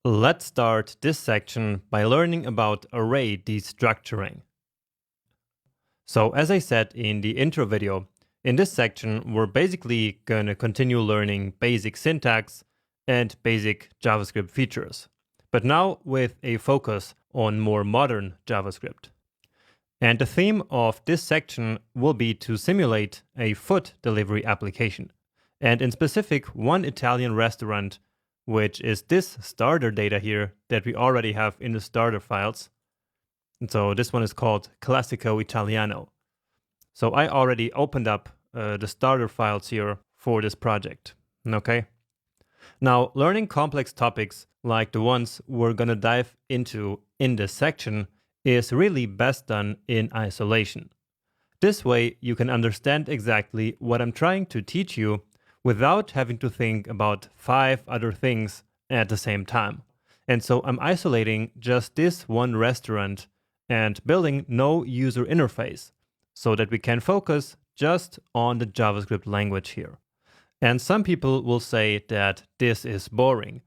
Let's start this section by learning about array destructuring. So as I said in the intro video, in this section we're basically going to continue learning basic syntax and basic JavaScript features, but now with a focus on more modern JavaScript. And the theme of this section will be to simulate a food delivery application, and in specific one Italian restaurant, which is this starter data here that we already have in the starter files. And so this one is called Classico Italiano. So I already opened up the starter files here for this project. Okay. Now, learning complex topics like the ones we're gonna dive into in this section is really best done in isolation. This way you can understand exactly what I'm trying to teach you without having to think about 5 other things at the same time. And so I'm isolating just this one restaurant and building no user interface so that we can focus just on the JavaScript language here. And some people will say that this is boring,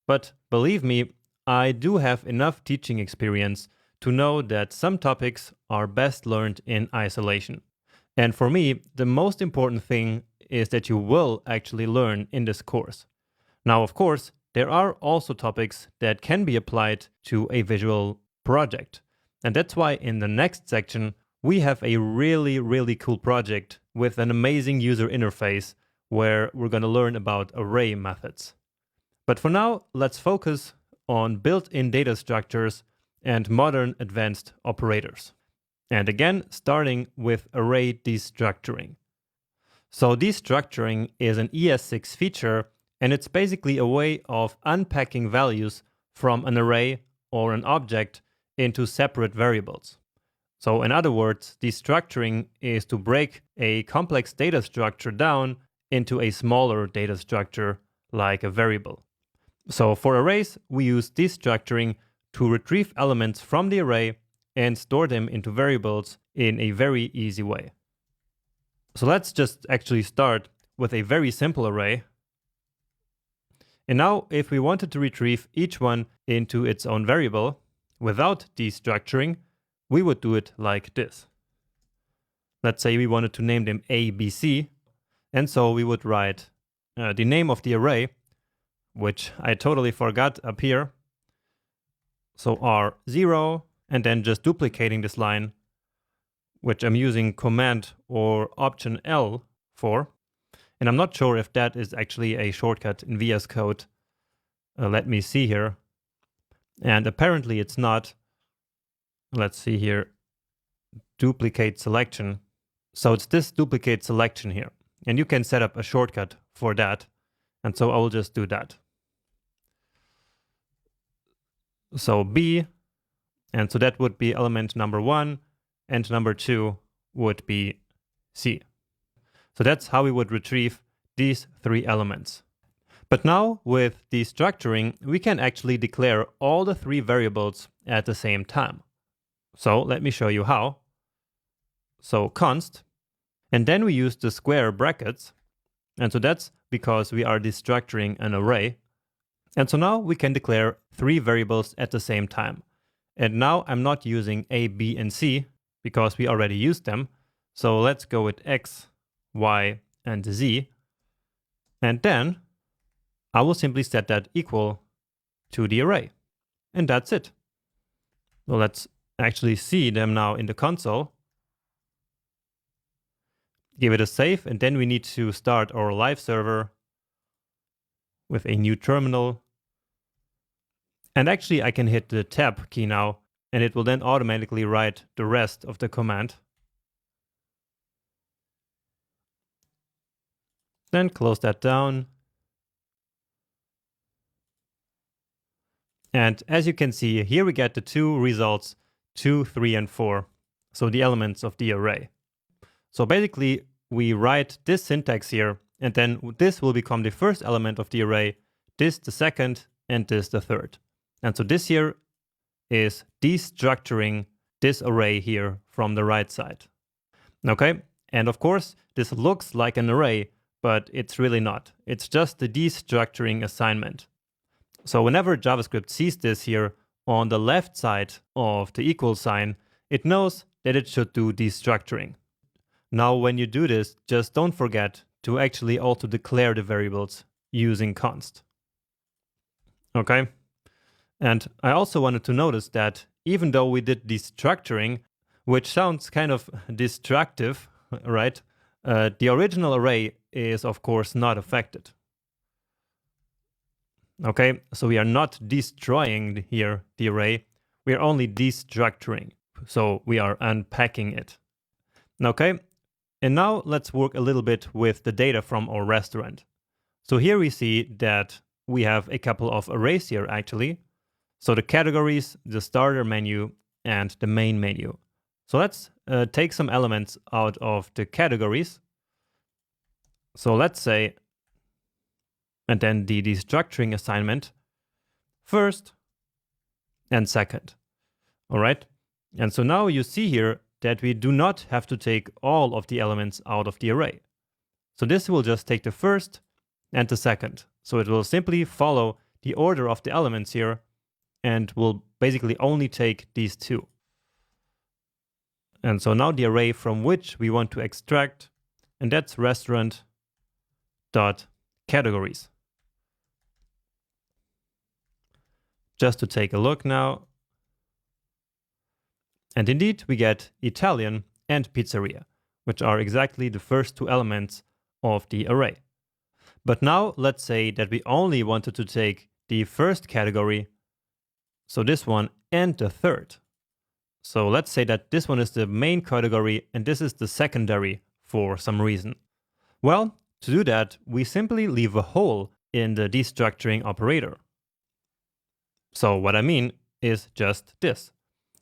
but believe me, I do have enough teaching experience to know that some topics are best learned in isolation. And for me, the most important thing is that you will actually learn in this course. Now, of course, there are also topics that can be applied to a visual project. And that's why in the next section, we have a really cool project with an amazing user interface where we're going to learn about array methods. But for now, let's focus on built-in data structures and modern advanced operators. And again, starting with array destructuring. So destructuring is an ES6 feature, and it's basically a way of unpacking values from an array or an object into separate variables. So in other words, destructuring is to break a complex data structure down into a smaller data structure like a variable. So for arrays, we use destructuring to retrieve elements from the array and store them into variables in a very easy way. So let's just actually start with a very simple array. And now if we wanted to retrieve each one into its own variable without destructuring, we would do it like this. Let's say we wanted to name them A, B, C. And so we would write the name of the array, which I totally forgot up here. So R0, and then just duplicating this line, which I'm using Command or Option L for. And I'm not sure if that is actually a shortcut in VS Code. Let me see here. And apparently it's not. Let's see here. Duplicate selection. So it's this duplicate selection here. And you can set up a shortcut for that. And so I will just do that. So B, and so that would be element number 1, and number 2 would be C. So that's how we would retrieve these 3 elements. But now with destructuring, we can actually declare all the 3 variables at the same time. So let me show you how. So const, and then we use the square brackets. And so that's because we are destructuring an array. And so now we can declare 3 variables at the same time. And now I'm not using A, B, and C because we already used them. So let's go with X, Y, and Z. And then I will simply set that equal to the array. And that's it. So let's actually see them now in the console. Give it a save, and then we need to start our live server with a new terminal. And actually I can hit the tab key now, and it will then automatically write the rest of the command. Then close that down. And as you can see, here we get the 2 results, 2, 3, and 4. So the elements of the array. So basically we write this syntax here, and then this will become the first element of the array, this the second, and this the third. And so this here is destructuring this array here from the right side. Okay, and of course this looks like an array, but it's really not. It's just the destructuring assignment. So whenever JavaScript sees this here on the left side of the equal sign, it knows that it should do destructuring. Now, when you do this, just don't forget to actually also declare the variables using const. Okay? And I also wanted to notice that even though we did destructuring, which sounds kind of destructive, right? The original array is of course not affected. Okay, so we are not destroying here the array, we are only destructuring. So we are unpacking it. Okay, and now let's work a little bit with the data from our restaurant. So here we see that we have a couple of arrays here actually. So the categories, the starter menu, and the main menu. So let's take some elements out of the categories. So let's say, and then the destructuring assignment, first and second. All right. And so now you see here that we do not have to take all of the elements out of the array. So this will just take the first and the second. So it will simply follow the order of the elements here and will basically only take these two. And so now the array from which we want to extract, and that's restaurant.categories. Just to take a look now. And indeed, we get Italian and pizzeria, which are exactly the first two elements of the array. But now let's say that we only wanted to take the first category, so this one, and the third. So let's say that this one is the main category and this is the secondary for some reason. Well, to do that, we simply leave a hole in the destructuring operator. So what I mean is just this.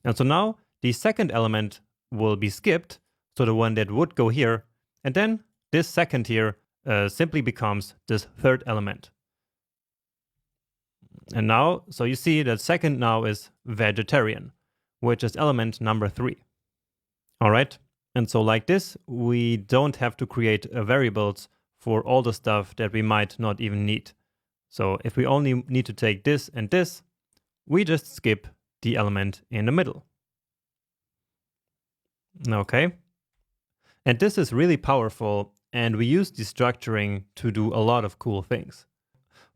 And so now the second element will be skipped, so the one that would go here, and then this second here simply becomes this third element. And now, so you see that second now is vegetarian, which is element number 3. All right. And so like this, we don't have to create variables for all the stuff that we might not even need. So if we only need to take this and this, we just skip the element in the middle. Okay. And this is really powerful, and we use destructuring to do a lot of cool things.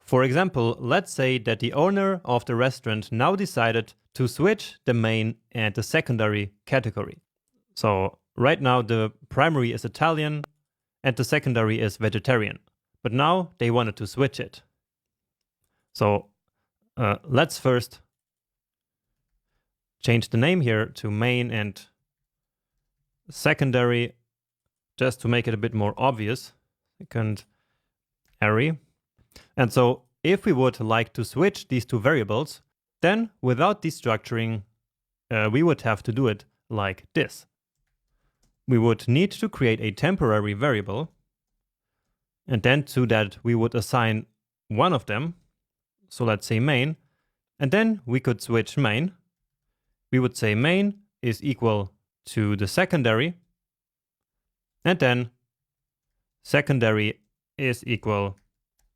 For example, let's say that the owner of the restaurant now decided to switch the main and the secondary category. So right now the primary is Italian and the secondary is vegetarian, but now they wanted to switch it. So let's first change the name here to main and secondary, just to make it a bit more obvious. Second array. And so if we would like to switch these two variables, then without destructuring, we would have to do it like this. We would need to create a temporary variable, and then to that we would assign one of them. So let's say main, and then we could switch main. We would say main is equal to the secondary, and then secondary is equal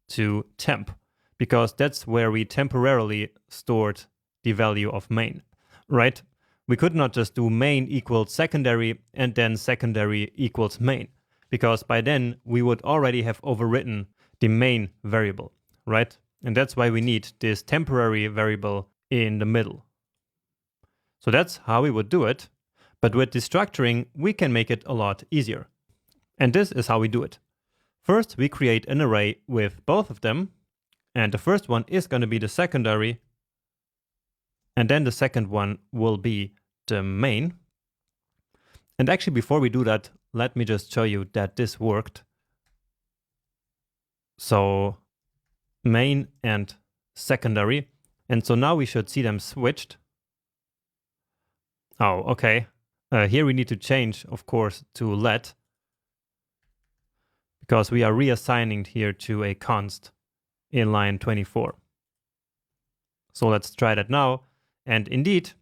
to temp, because that's where we temporarily stored the value of main, right? We could not just do main equals secondary and then secondary equals main, because by then we would already have overwritten the main variable, right? And that's why we need this temporary variable in the middle. So that's how we would do it. But with destructuring, we can make it a lot easier. And this is how we do it. First, we create an array with both of them. And the first one is going to be the secondary. And then the second one will be the main. And actually, before we do that, let me just show you that this worked. So main and secondary. And so now we should see them switched. Oh, okay. Here we need to change, of course, to let, because we are reassigning here to a const in line 24. So let's try that now. And indeed,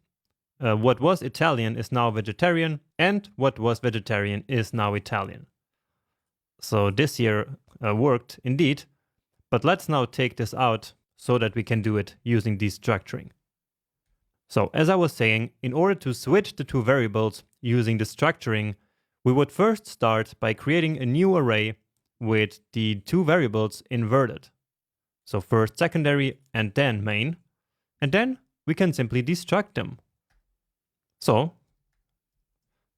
what was Italian is now vegetarian, and what was vegetarian is now Italian. So this here worked indeed, but let's now take this out. so that we can do it using destructuring. So as I was saying, in order to switch the two variables using destructuring, we would first start by creating a new array with the two variables inverted. So first secondary and then main, and then we can simply destruct them. So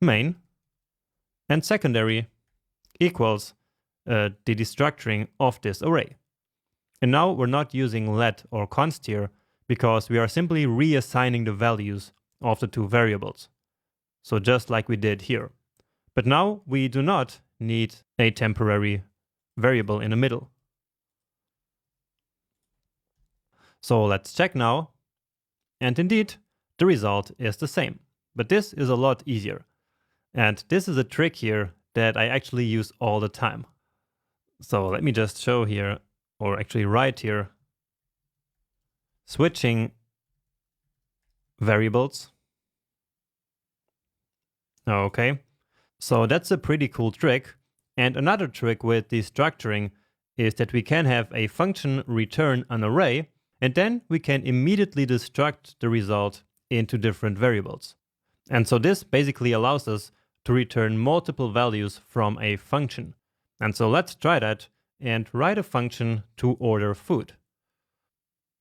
main and secondary equals the destructuring of this array. And now we're not using let or const here because we are simply reassigning the values of the two variables. So just like we did here. But now we do not need a temporary variable in the middle. So let's check now. And indeed, the result is the same. But this is a lot easier. And this is a trick here that I actually use all the time. So let me just show here, or actually write here, switching variables. Okay, so that's a pretty cool trick. And another trick with destructuring is that we can have a function return an array, and then we can immediately destruct the result into different variables. And so this basically allows us to return multiple values from a function. And so let's try that and write a function to order food.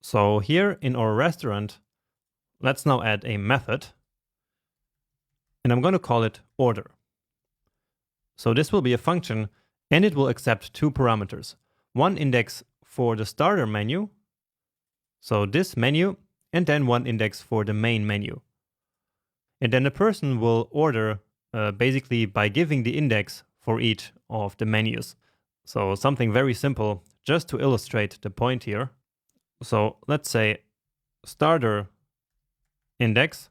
So here in our restaurant, let's now add a method. And I'm going to call it order. So this will be a function and it will accept two parameters. One index for the starter menu, so this menu, and then one index for the main menu. And then the person will order basically by giving the index for each of the menus. So something very simple, just to illustrate the point here. So let's say starter index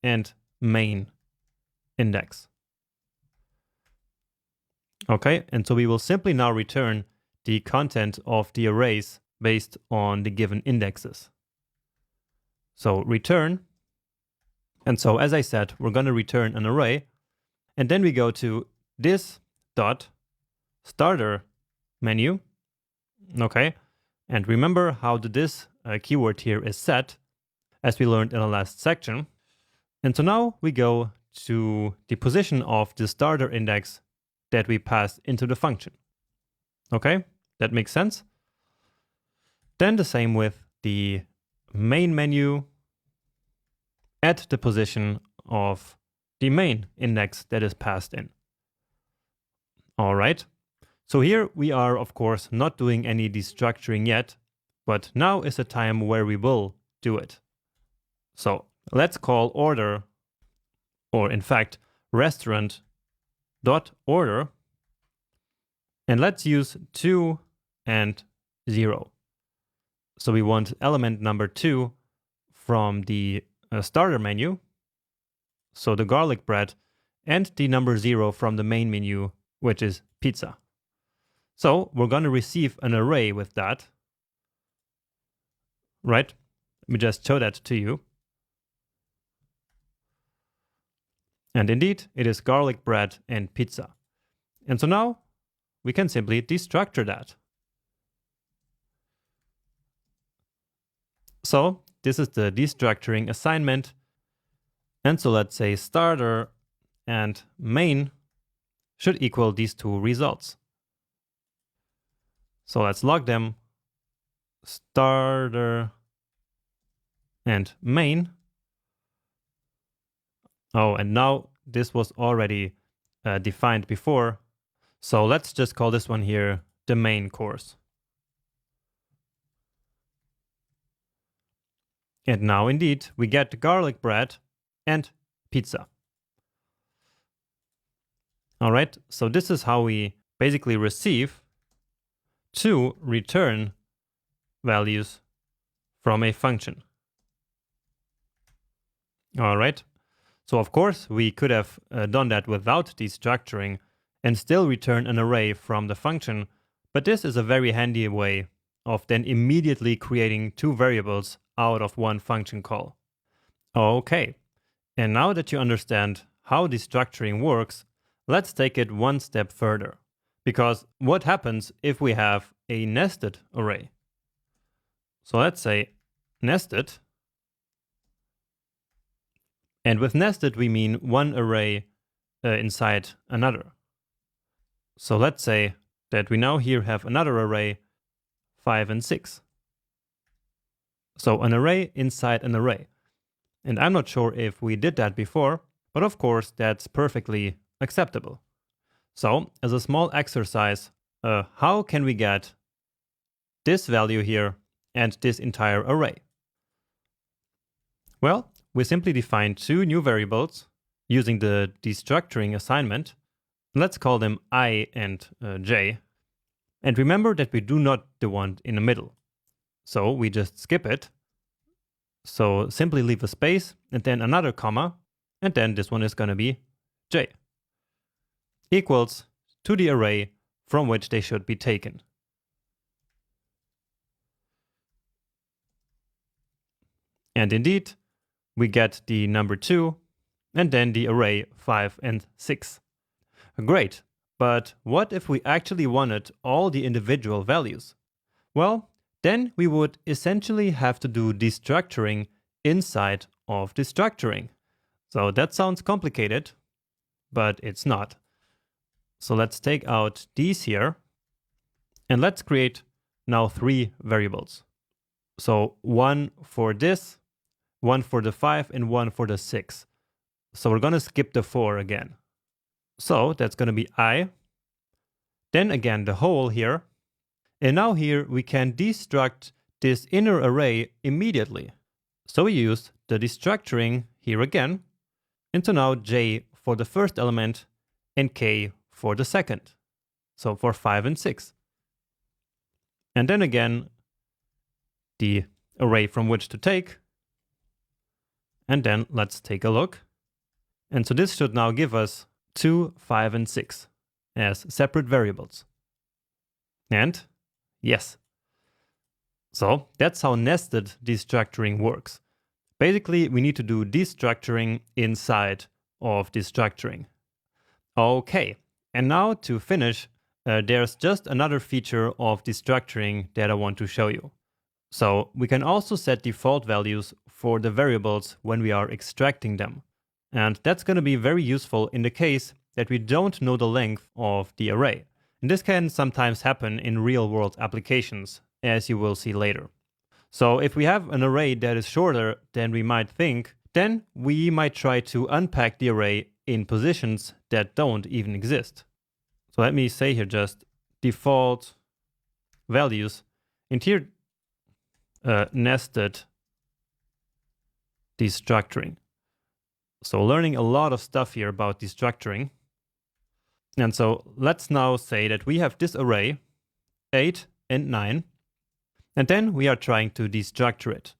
and main index. Okay, and so we will simply now return the content of the arrays based on the given indexes. So return. And so as I said, we're going to return an array. And then we go to this dot starter menu. Okay, and remember how this keyword here is set, as we learned in the last section. And so now we go to the position of the starter index that we passed into the function. Okay, that makes sense. Then the same with the main menu at the position of the main index that is passed in. All right, so here we are, of course, not doing any destructuring yet, but now is a time where we will do it. So let's call order, or in fact, restaurant.order, and let's use 2 and 0. So we want element number 2 from the starter menu, so the garlic bread, and the number 0 from the main menu, which is pizza. So we're going to receive an array with that, right? Let me just show that to you. And indeed, it is garlic bread and pizza. And so now we can simply destructure that. So this is the destructuring assignment. And so let's say starter and main should equal these two results. So let's log them, starter and main. Oh, and now this was already defined before. So let's just call this one here the main course. And now indeed we get garlic bread and pizza. All right, so this is how we basically receive two return values from a function. All right. So of course, we could have done that without destructuring and still return an array from the function, but this is a very handy way of then immediately creating two variables out of one function call. Okay, and now that you understand how destructuring works, let's take it one step further. Because what happens if we have a nested array? So let's say nested. And with nested, we mean one array inside another. So let's say that we now here have another array, 5 and 6. So an array inside an array. And I'm not sure if we did that before, but of course that's perfectly acceptable. So as a small exercise, how can we get this value here and this entire array? Well, we simply define two new variables using the destructuring assignment. Let's call them I and j. And remember that we do not want in the middle. So we just skip it. So simply leave a space and then another comma, and then this one is going to be j equals to the array from which they should be taken. And indeed, we get the number 2 and then the array 5 and 6. Great, but what if we actually wanted all the individual values? Well, then we would essentially have to do destructuring inside of destructuring. So that sounds complicated, but it's not. So let's take out these here, and let's create now 3 variables. So one for this, one for the 5, and one for the 6. So we're going to skip the 4 again. So that's going to be I, then again the whole here, and now here we can destruct this inner array immediately. So we use the destructuring here again, into now j for the first element and k for the second. So for 5 and 6. And then again, the array from which to take. And then let's take a look. And so this should now give us 2, 5, and 6 as separate variables. And yes. So that's how nested destructuring works. Basically, we need to do destructuring inside of destructuring. Okay, and now to finish, there's just another feature of destructuring that I want to show you. So we can also set default values for the variables when we are extracting them. And that's going to be very useful in the case that we don't know the length of the array. And this can sometimes happen in real-world applications, as you will see later. So if we have an array that is shorter than we might think, then we might try to unpack the array in positions that don't even exist. So let me say here just default values, and here nested destructuring. So learning a lot of stuff here about destructuring. And so let's now say that we have this array, 8 and 9, and then we are trying to destructure it.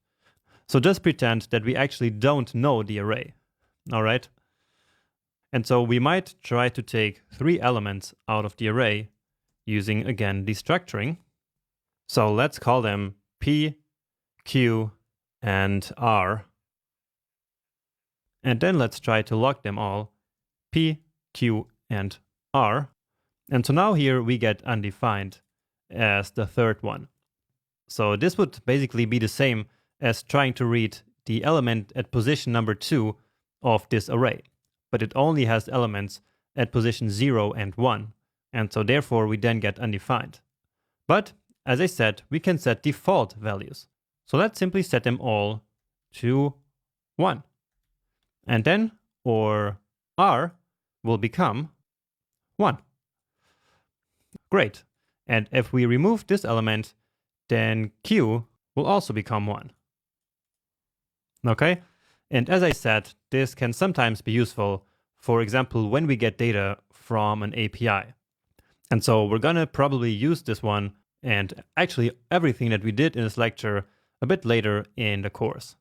So just pretend that we actually don't know the array, all right? And so we might try to take 3 elements out of the array using, again, destructuring. So let's call them P, Q, and R. And then let's try to lock them all, P, Q, and R. And so now here we get undefined as the third one. So this would basically be the same as trying to read the element at position number 2 of this array. But it only has elements at position 0 and 1. And so therefore we then get undefined. But as I said, we can set default values. So let's simply set them all to 1. And then our R will become 1. Great. And if we remove this element, then Q will also become 1. Okay? And as I said, this can sometimes be useful, for example, when we get data from an API. And so we're going to probably use this one and actually everything that we did in this lecture a bit later in the course.